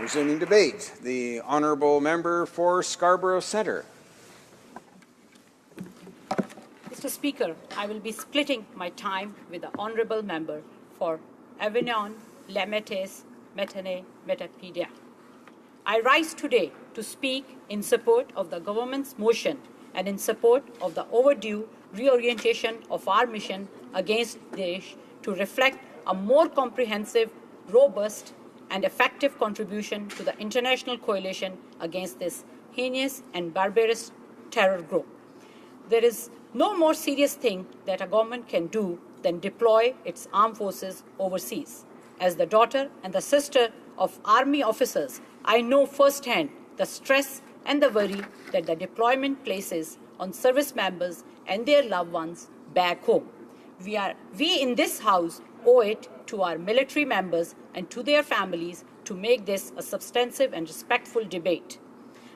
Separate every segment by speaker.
Speaker 1: Resuming debate, the honourable member for Scarborough Centre.
Speaker 2: Mr. Speaker, I will be splitting my time with the honourable member for Avignon, Lemetes, Metane, Metapedia. I rise today to speak in support of the government's motion and in support of the overdue reorientation of our mission against Daesh to reflect a more comprehensive, robust, and effective contribution to the international coalition against this heinous and barbarous terror group. There is no more serious thing that a government can do than deploy its armed forces overseas. As the daughter and the sister of army officers, I know firsthand the stress and the worry that the deployment places on service members and their loved ones back home. We in this House owe it to our military members and to their families to make this a substantive and respectful debate,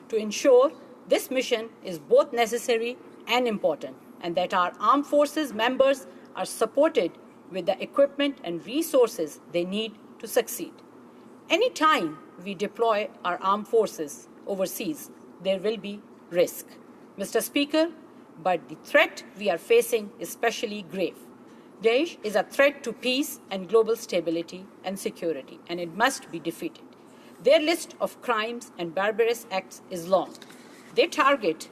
Speaker 2: to ensure this mission is both necessary and important, and that our armed forces members are supported with the equipment and resources they need to succeed. Any time we deploy our armed forces overseas, there will be risk, Mr. Speaker, but the threat we are facing is especially grave. Daesh is a threat to peace and global stability and security, and it must be defeated. Their list of crimes and barbarous acts is long. They target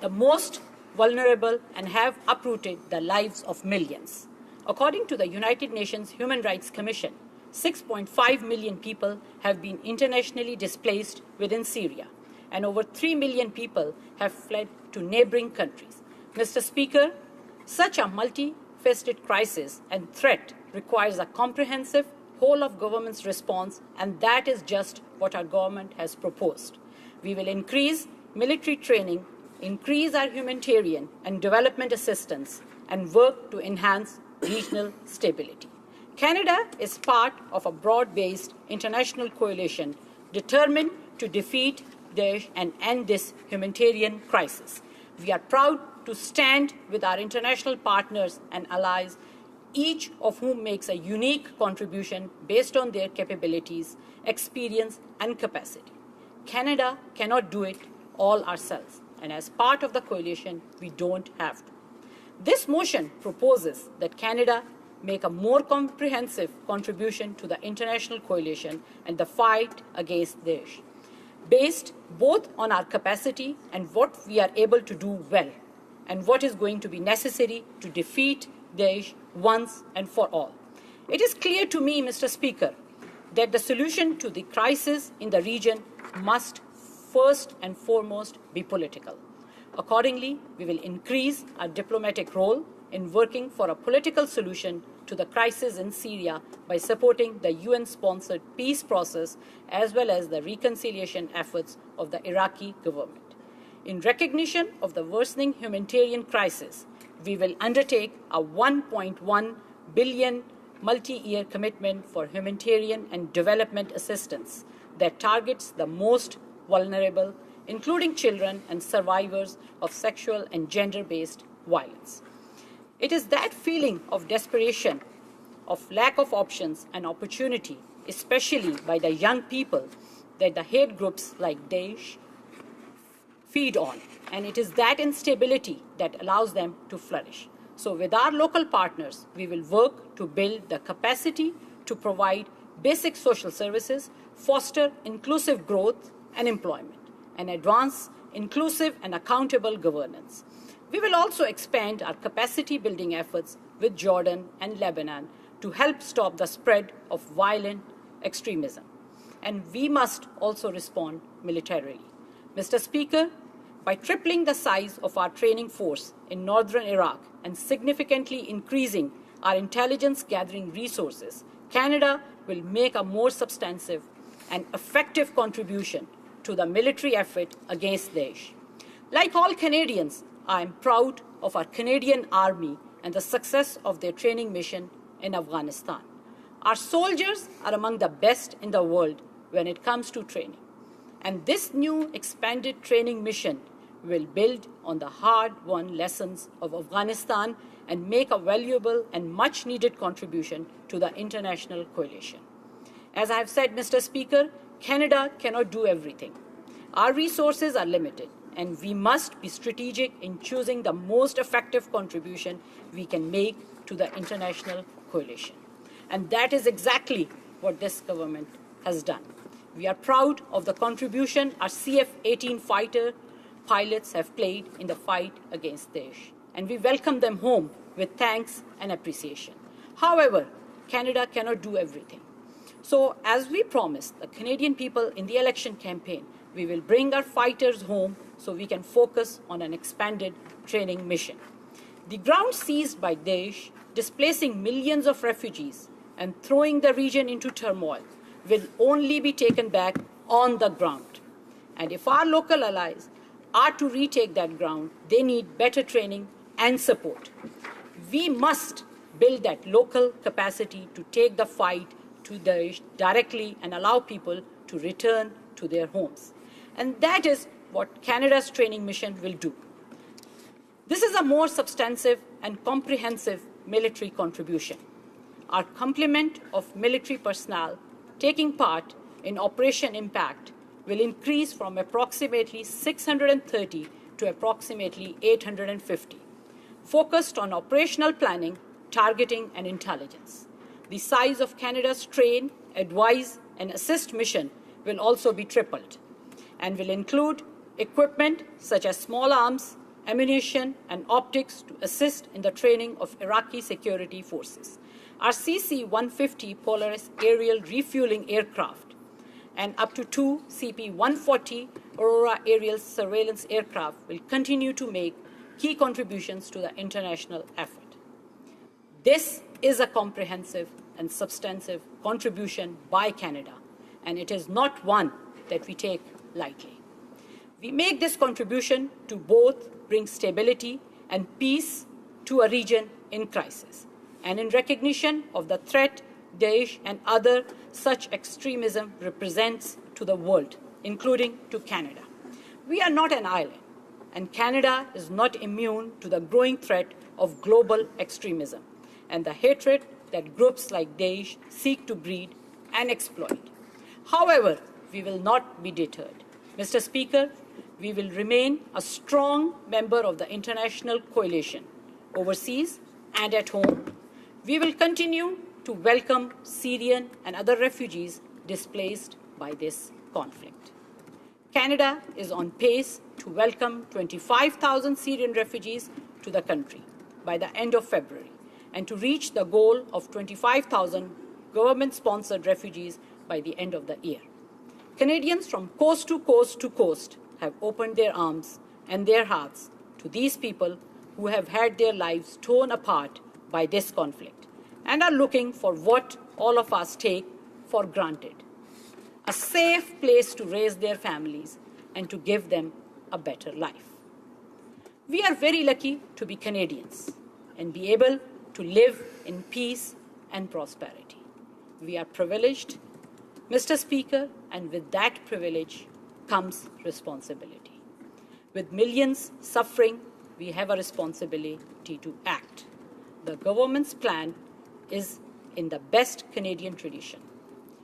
Speaker 2: the most vulnerable and have uprooted the lives of millions. According to the United Nations Human Rights Commission, 6.5 million people have been internationally displaced within Syria, and over 3 million people have fled to neighboring countries. Mr. Speaker, such a multifaceted crisis and threat requires a comprehensive whole-of-government's response, and that is just what our government has proposed. We will increase military training, increase our humanitarian and development assistance, and work to enhance regional stability. Canada is part of a broad-based international coalition determined to defeat Daesh and end this humanitarian crisis. We are proud to stand with our international partners and allies, each of whom makes a unique contribution based on their capabilities, experience, and capacity. Canada cannot do it all ourselves, and as part of the coalition, we don't have to. This motion proposes that Canada make a more comprehensive contribution to the international coalition and the fight against Daesh, based both on our capacity and what we are able to do well, and what is going to be necessary to defeat Daesh once and for all. It is clear to me, Mr. Speaker, that the solution to the crisis in the region must first and foremost be political. Accordingly, we will increase our diplomatic role in working for a political solution to the crisis in Syria by supporting the UN-sponsored peace process as well as the reconciliation efforts of the Iraqi government. In recognition of the worsening humanitarian crisis, we will undertake a $1.1 billion multi-year commitment for humanitarian and development assistance that targets the most vulnerable, including children and survivors of sexual and gender-based violence. It is that feeling of desperation, of lack of options and opportunity, especially by the young people, that the hate groups like Daesh feed on, and it is that instability that allows them to flourish. So with our local partners, we will work to build the capacity to provide basic social services, foster inclusive growth and employment, and advance inclusive and accountable governance. We will also expand our capacity building efforts with Jordan and Lebanon to help stop the spread of violent extremism. And we must also respond militarily. Mr. Speaker, by tripling the size of our training force in northern Iraq and significantly increasing our intelligence gathering resources, Canada will make a more substantive and effective contribution to the military effort against Daesh. Like all Canadians, I am proud of our Canadian Army and the success of their training mission in Afghanistan. Our soldiers are among the best in the world when it comes to training. And this new expanded training mission will build on the hard-won lessons of Afghanistan and make a valuable and much-needed contribution to the international coalition. As I have said, Mr. Speaker, Canada cannot do everything. Our resources are limited, and we must be strategic in choosing the most effective contribution we can make to the international coalition. And that is exactly what this government has done. We are proud of the contribution our CF-18 fighter pilots have played in the fight against Daesh, and we welcome them home with thanks and appreciation. However, Canada cannot do everything. So, as we promised the Canadian people in the election campaign, we will bring our fighters home so we can focus on an expanded training mission. The ground seized by Daesh, displacing millions of refugees and throwing the region into turmoil, will only be taken back on the ground. And if our local allies are to retake that ground, they need better training and support. We must build that local capacity to take the fight to Daesh directly and allow people to return to their homes. And that is what Canada's training mission will do. This is a more substantive and comprehensive military contribution. Our complement of military personnel taking part in Operation Impact will increase from approximately 630 to approximately 850, focused on operational planning, targeting, and intelligence. The size of Canada's train, advise, and assist mission will also be tripled and will include equipment such as small arms, ammunition, and optics to assist in the training of Iraqi security forces. Our CC-150 Polaris aerial refueling aircraft and up to 2 CP-140 Aurora aerial surveillance aircraft will continue to make key contributions to the international effort. This is a comprehensive and substantive contribution by Canada, and it is not one that we take lightly. We make this contribution to both bring stability and peace to a region in crisis, and in recognition of the threat Daesh and other such extremism represents to the world, including to Canada. We are not an island, and Canada is not immune to the growing threat of global extremism and the hatred that groups like Daesh seek to breed and exploit. However, we will not be deterred. Mr. Speaker, we will remain a strong member of the international coalition, overseas and at home. We will continue to welcome Syrian and other refugees displaced by this conflict. Canada is on pace to welcome 25,000 Syrian refugees to the country by the end of February, and to reach the goal of 25,000 government-sponsored refugees by the end of the year. Canadians from coast to coast to coast have opened their arms and their hearts to these people who have had their lives torn apart by this conflict and are looking for what all of us take for granted: a safe place to raise their families and to give them a better life. We are very lucky to be Canadians and be able to live in peace and prosperity. We are privileged, Mr. Speaker, and with that privilege comes responsibility. With millions suffering, we have a responsibility to act. The government's plan is in the best Canadian tradition,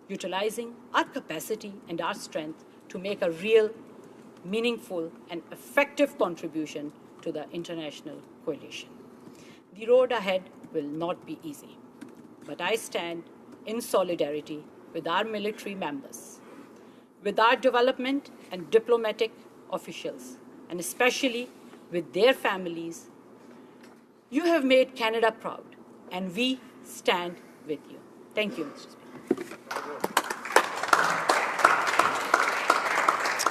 Speaker 2: utilizing our capacity and our strength to make a real, meaningful, and effective contribution to the international coalition. The road ahead will not be easy, but I stand in solidarity with our military members, with our development and diplomatic officials, and especially with their families. You have made Canada proud, and we stand with you. Thank you, Mr. Speaker.